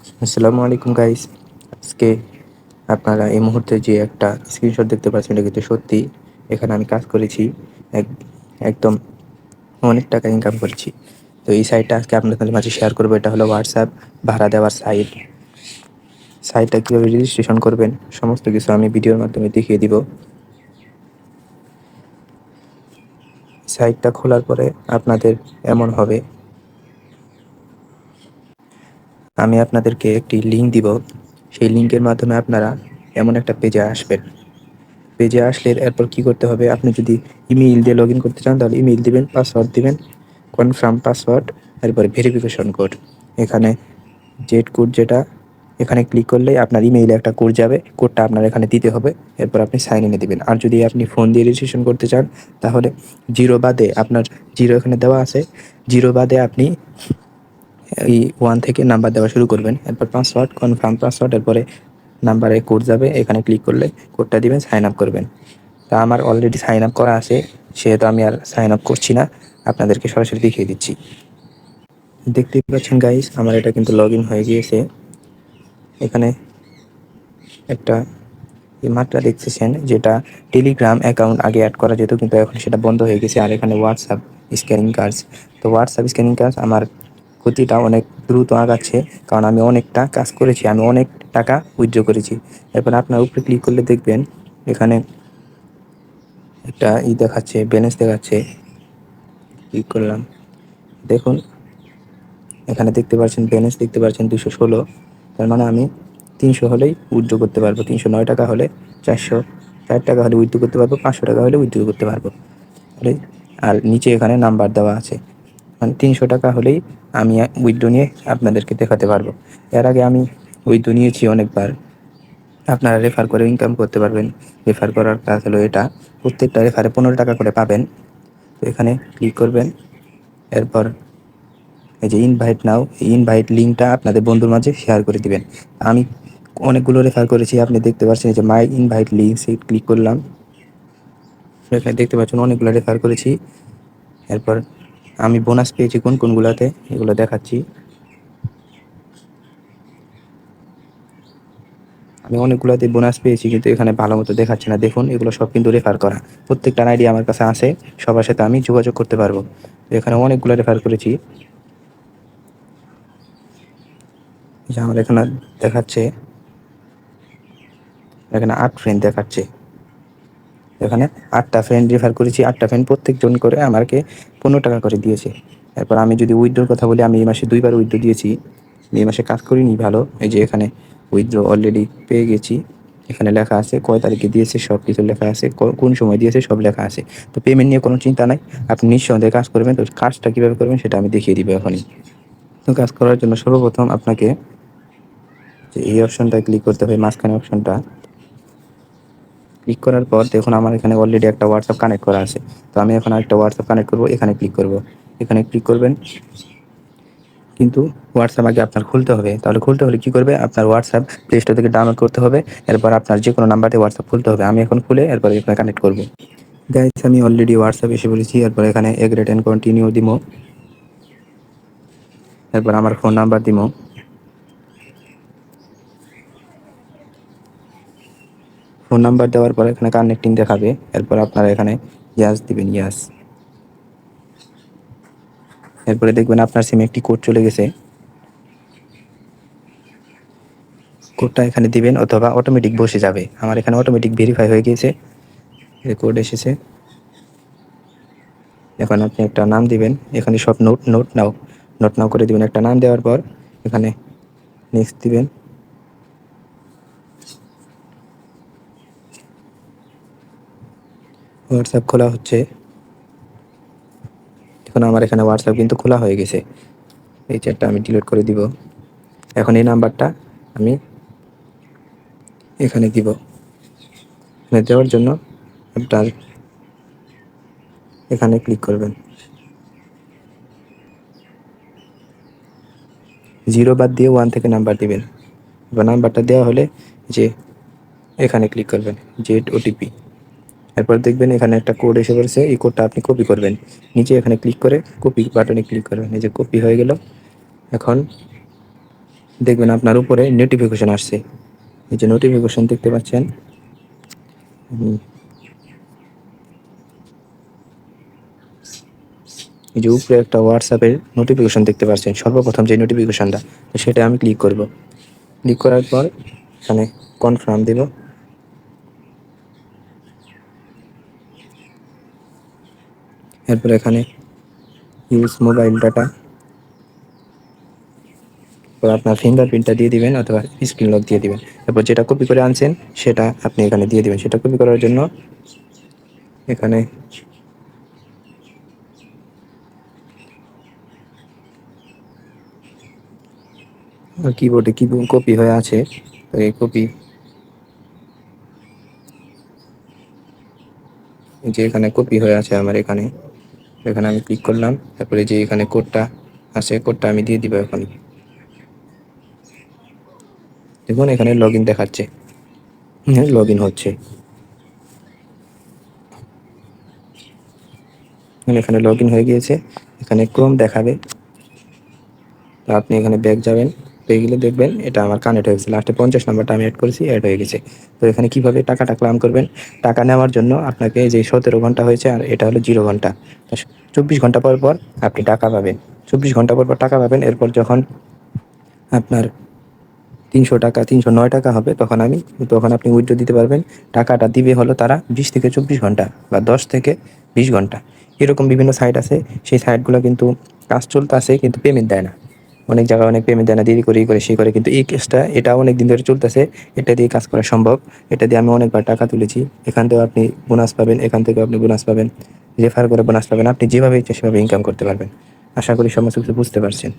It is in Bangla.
আসসালামু আলাইকুম গাইস। আজকে আপনারা এই মুহূর্তে যে একটা স্ক্রিনশট দেখতে পাচ্ছেন এটা কিন্তু সত্যি। এখানে আমি কাজ করেছি, এক- একদম অনেক টাকা ইনকাম করেছি। তো এই সাইটটা আজকে আপনাদের মাঝে শেয়ার করবো। এটা হলো হোয়াটসঅ্যাপ ভাড়া দেওয়ার সাইট। সাইটটা কীভাবে রেজিস্ট্রেশন করবেন সমস্ত কিছু আমি ভিডিওর মাধ্যমে দেখিয়ে দিব। সাইটটা খোলার পরে আপনাদের এমন হবে, আমি আপনাদেরকে একটি লিঙ্ক দিব। সেই লিঙ্কের মাধ্যমে আপনারা এমন একটা পেজে আসবেন। পেজে আসলে এরপর কি করতে হবে, আপনি যদি ইমেইল দিয়ে লগ ইন করতে চান তাহলে ইমেইল দিবেন, পাসওয়ার্ড দিবেন, কনফার্ম পাসওয়ার্ড, এরপরে ভেরিফিকেশন কোড। এখানে জেড কোড যেটা, এখানে ক্লিক করলেই আপনার ইমেইলে একটা কোড যাবে, কোডটা আপনার এখানে দিতে হবে। এরপর আপনি সাইন ইনে দিবেন। আর যদি আপনি ফোন দিয়ে রেজিস্ট্রেশন করতে চান তাহলে জিরো বাদে, আপনার জিরো এখানে দেওয়া আছে, জিরো বাদে আপনি এই 1 থেকে নাম্বার দেওয়া শুরু করবেন। এরপর পাসওয়ার্ড, কনফার্ম পাসওয়ার্ড, এরপরে নাম্বারে কোড যাবে, এখানে ক্লিক করলে কোডটা দিবেন, সাইন আপ করবেন। তা আমার অলরেডি সাইন আপ করা আছে, সেহেতু আমি আর সাইন আপ করছি না, আপনাদেরকে সরাসরি দেখিয়ে দিচ্ছি। দেখতেই পাচ্ছেন গাইস, আমার এটা কিন্তু লগ ইন হয়ে গিয়েছে। এখানে একটা মাত্র দেখতেছেন যেটা টেলিগ্রাম অ্যাকাউন্ট আগে অ্যাড করা যেত, কিন্তু এখন সেটা বন্ধ হয়ে গেছে। আর এখানে হোয়াটসঅ্যাপ স্ক্যানিং কার্ডস। তো হোয়াটসঅ্যাপ স্ক্যানিং কার্ড আমার গতিটা অনেক দ্রুত আগাচ্ছে, কারণ আমি অনেকটা কাজ করেছি, আমি অনেক টাকা উইথড্র করেছি। এরপর আপনার উপরে ক্লিক করলে দেখবেন এখানে একটা দেখাচ্ছে, ব্যালেন্স দেখাচ্ছে। ক্লিক করলাম, দেখুন এখানে দেখতে পাচ্ছেন ব্যালেন্স দেখতে পাচ্ছেন 216। তার মানে আমি 300 হলেই উইথড্র করতে পারবো, 309 টাকা হলে, 404 টাকা হলে উইথড্র করতে পারবো, 500 টাকা হলে উইথড্র করতে পারবো। আর নিচে এখানে নাম্বার দেওয়া আছে, মানে 300 টাকা হলেই আমি উইথড্র নিয়ে আপনাদেরকে দেখাতে পারবো। এর আগে আমি উইথড্র নিয়েছি অনেকবার। আপনারা রেফার করে ইনকাম করতে পারবেন। রেফার করার কাজ হলো এটা, প্রত্যেকটা রেফারে 15 টাকা করে পাবেন। তো এখানে ক্লিক করবেন, এরপর এই যে ইনভাইট নাও, এই ইনভাইট লিঙ্কটা আপনাদের বন্ধুর মাঝে শেয়ার করে দিবেন। আমি অনেকগুলো রেফার করেছি, আপনি দেখতে পাচ্ছেন এই যে মাই ইনভাইট লিঙ্ক, সেই ক্লিক করলাম। এখানে দেখতে পাচ্ছেন অনেকগুলো রেফার করেছি। এরপর আমি বোনাস পেয়েছি কোন কোনগুলোতে, এগুলো দেখাচ্ছি। আমি অনেকগুলোতে বোনাস পেয়েছি, কিন্তু এখানে ভালো মতো দেখাচ্ছে না। দেখুন এগুলো সব কিন্তু রেফার করা, প্রত্যেকটা আইডি আমার কাছে আছে, সবার সাথে আমি যোগাযোগ করতে পারবো। এখানে অনেকগুলো রেফার করেছি, যে আমার এখানে দেখাচ্ছে, এখানে 8 ফ্রেন্ড দেখাচ্ছে। এখানে 8টা ফ্রেন্ড রেফার করেছি, 8টা ফ্রেন্ড প্রত্যেকজন করে আমাকে 15 টাকা করে দিয়েছে। এরপর আমি যদি উইথড্রোর কথা বলি, আমি এই মাসে 2বার উইথড্রো দিয়েছি। এই মাসে কাজ করিনি ভালো, এই যে এখানে উইথড্রো অলরেডি পেয়ে গেছি। এখানে লেখা আছে কয় তারিখে দিয়েছে, সব কিছু লেখা আছে, কোন সময় দিয়েছে সব লেখা আছে। তো পেমেন্ট নিয়ে কোনো চিন্তা নাই, আপনি নিঃসন্দেহে কাজ করবেন। তো কাজটা কীভাবে করবেন সেটা আমি দেখিয়ে দিব এখনই। তো কাজ করার জন্য সর্বপ্রথম আপনাকে যে এই অপশনটায় ক্লিক করতে হবে, মাঝখানে অপশনটা ক্লিক করার পর দেখুন আমার এখানে অলরেডি একটা হোয়াটসঅ্যাপ কানেক্ট করা আছে। তো আমি এখন আরেকটা হোয়াটসঅ্যাপ কানেক্ট করব, এখানে ক্লিক করব, এখানে ক্লিক করবেন। কিন্তু হোয়াটসঅ্যাপ আগে আপনার খুলতে হবে। তাহলে খুলতে হলে কী করবে, আপনার হোয়াটসঅ্যাপ প্লে স্টোর থেকে ডাউনলোড করতে হবে। এরপর আপনার যে কোনো নাম্বারে হোয়াটসঅ্যাপ খুলতে হবে। আমি এখন খুলে এরপর এখানে কানেক্ট করব। গাইস আমি অলরেডি হোয়াটসঅ্যাপ এসে বলেছি। এরপর এখানে এগ্রেড অ্যান্ড কন্টিনিউ দিব। এরপর আমার ফোন নাম্বার দিব। ফোন নাম্বার দেওয়ার পর এখানে কানেক্টিং দেখাবে। এরপর আপনারা এখানে ইয়াস দিবেন, ইয়াস। এরপরে দেখবেন আপনার সিমে একটি কোড চলে গেছে, কোডটা এখানে দিবেন অথবা অটোমেটিক বসে যাবে। আমার এখানে অটোমেটিক ভেরিফাই হয়ে গিয়েছে, কোড এসেছে। এখন আপনি একটা নাম দিবেন, এখানে সব নোট নোট নাও, নোট নাও করে দিবেন। একটা নাম দেওয়ার পর এখানে নেক্সট দিবেন। হোয়াটসঅ্যাপ খোলা হচ্ছে। এখন আমার এখানে হোয়াটসঅ্যাপ কিন্তু খোলা হয়ে গেছে। এই চ্যাটটা আমি ডিলিট করে দিব। এখন এই নাম্বারটা আমি এখানে দিব। এখানে দেওয়ার জন্য আপনার এখানে ক্লিক করবেন, জিরো বাদ দিয়ে 1 থেকে নাম্বার দিবেন। এবার নাম্বারটা দেওয়া হলে যে এখানে ক্লিক করবেন, জেড ওটিপি। এরপর দেখবেন এখানে একটা কোড এসে পড়েছে, এই কোডটা আপনি কপি করবেন। নিচে এখানে ক্লিক করে কপি বাটনে ক্লিক করবেন, এই যে কপি হয়ে গেল। এখন দেখবেন আপনার উপরে নোটিফিকেশন আসছে। এই যে নোটিফিকেশন দেখতে পাচ্ছেন, এই যে উপরে একটা হোয়াটসঅ্যাপের নোটিফিকেশন দেখতে পাচ্ছেন, সর্বপ্রথম যে নোটিফিকেশনটা, তো সেটা আমি ক্লিক করব। ক্লিক করার পর এখানে কনফার্ম দেব। এরপর এখানে ইউজ মোবাইল ডাটা, তো আপনার ফিঙ্গারপ্রিন্টটা দিয়ে দিবেন অথবা স্ক্রিন লক দিয়ে দিবেন। তারপর যেটা কপি করে আনছেন সেটা আপনি এখানে দিয়ে দিবেন। সেটা কপি করার জন্য এখানে কিবোর্ডে কি কপি হয়ে আছে, তো এই কপি, যে এখানে কপি হয়ে আছে আমার এখানে, এখানে আমি ক্লিক করলাম। তারপরে যে এখানে কোডটা আছে, কোডটা আমি দিয়ে দিব এখন। দেখুন এখানে লগ ইন দেখাচ্ছে, লগ ইন হচ্ছে। এখানে লগ ইন হয়ে গিয়েছে, এখানে ক্রোম দেখাবে। তো আপনি এখানে ব্যাক যাবেন, পেয়ে গেলে দেখবেন এটা আমার কানেক্ট হয়ে গেছে। লাস্টে 50 নাম্বারটা আমি অ্যাড করেছি, অ্যাড হয়ে গেছে। তো এখানে কিভাবে টাকাটা ক্লেম করবেন, টাকা নেওয়ার জন্য আপনাকে যে 17 ঘন্টা হয়েছে আর এটা হলো 0 ঘন্টা, 24 ঘন্টা পর পর আপনি টাকা পাবেন। 24 ঘন্টা পর পর টাকা পাবেন। এরপর যখন আপনার 300 টাকা, 309 টাকা হবে, তখন আপনি উইথড্র দিতে পারবেন। টাকাটা দিবে হলো তারা 20 থেকে 24 ঘন্টা বা 10 থেকে 20 ঘন্টা। এরকম বিভিন্ন সাইট আছে, সেই সাইটগুলো কিন্তু কাজ চলতেছে কিন্তু পেমেন্ট দেয় না। অনেক জায়গায় অনেক পেমেন্ট দেয় না, দেরি করে করে সেই করে। কিন্তু এই কেসটা, এটা অনেক দিন ধরে চলতেছে, এটা দিয়ে কাজ করা সম্ভব। এটা দিয়ে আমি অনেকবার টাকা তুলেছি। এখান থেকেও আপনি বোনাস পাবেন, এখান থেকেও আপনি বোনাস পাবেন, রেফার করে বোনাস পাবেন। আপনি যেভাবে ইচ্ছে সেভাবে ইনকাম করতে পারবেন। আশা করি সমস্ত কিছু বুঝতে পারছেন।